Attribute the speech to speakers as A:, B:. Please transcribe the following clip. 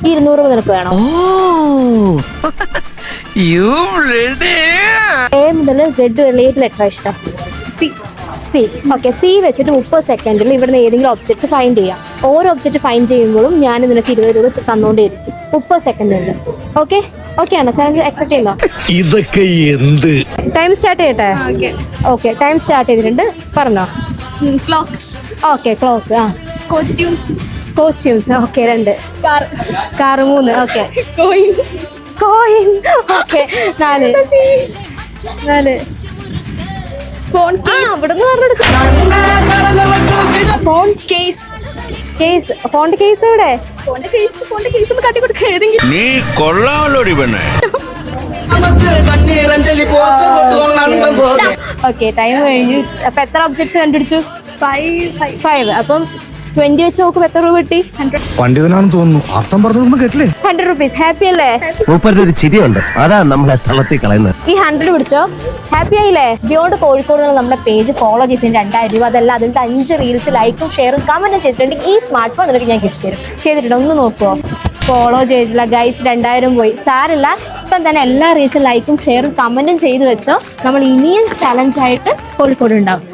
A: ഈ 200 നിനക്ക് വേണം. എ മുതൽ സെഡ് വരെ ഏത് ലെറ്റർ ഇഷ്ടം? സി. ഓക്കെ, സി വെച്ചിട്ട് 30 സെക്കൻഡിൽ ഇവിടുന്ന് ഏതെങ്കിലും ഒബ്ജക്റ്റ് ഫൈൻഡ് ചെയ്യാം. ഓരോ ഒബ്ജക്റ്റ് ഫൈൻഡ് ചെയ്യുമ്പോഴും ഞാൻ നിനക്ക് 20 രൂപ തന്നുകൊണ്ടേയിരിക്കും. 30 സെക്കൻഡ് ഉണ്ട്. ഓക്കെ ആണോ? ചാലഞ്ച് അക്സെപ്റ്റ് ചെയ്യുന്നോ?
B: ഇതൊക്കെ എന്ത്?
A: ടൈം സ്റ്റാർട്ട് ചെയ്യട്ടെ? ഓക്കെ, ടൈം സ്റ്റാർട്ട് ചെയ്തിട്ടുണ്ട്. പറഞ്ഞോ.
C: ക്ലോക്ക്.
A: Okay, clock. ആ, costumes. Okay, 2. Car 3. Okay, coin. Okay, 4.
C: Phone case.
A: Phone case. ഫോണിന്റെ കേസ് എവിടെ?
C: ഫോണിന്റെ കേസ് ഒന്ന് കാട്ടി കൊടുക്കുക ഏതെങ്കിലും.
B: നീ കൊള്ളാമല്ലോടി പെണ്ണേ.
A: ഓക്കെ, ടൈം കഴിഞ്ഞു. അപ്പൊ എത്ര ഒബ്ജക്ട്സ് കണ്ടുപിടിച്ചു? 5. അപ്പം 20 വെച്ച് നോക്കുമ്പോ എത്ര രൂപ കിട്ടി? 100.
D: പണ്ഡിതനാണെന്ന് തോന്നുന്നു. അർത്ഥം പറഞ്ഞൊന്നും കേട്ടില്ലേ?
A: 100 റുപ്പീസ്. ഹാപ്പി അല്ലേ?
E: ഒരു ചിരിയുണ്ട്, അതാ നമ്മളെ തള്ളത്തി കളയുന്നത്.
A: ഈ 100 പിടിച്ചോ. ഹാപ്പി ആയില്ലേ? ബിയോണ്ട് കോഴിക്കോട് നമ്മുടെ പേജ് ഫോളോ ചെയ്തിട്ടുണ്ട്. 2000 രൂപ. അതല്ല, അതിന്റെ 5 റീൽസ് ലൈക്കും ഷെയറും കമന്റും ചെയ്തിട്ടുണ്ടെങ്കിൽ ഈ സ്മാർട്ട് ഫോൺ നിനക്ക് ഞാൻ ഗിഫ്റ്റ് തരും. ചെയ്തിട്ടുണ്ട്, ഒന്ന് നോക്കുവോ? ഫോളോ ചെയ്തിട്ടില്ല ഗൈസ്, 2000 പോയി. സാരില്ല, ഇപ്പം തന്നെ എല്ലാ റീൽസും ലൈക്കും ഷെയറും കമന്റും ചെയ്തു വെച്ചോ. നമ്മൾ ഇനിയും ചലഞ്ചായിട്ട് കോഴിക്കോട് ഉണ്ടാവും.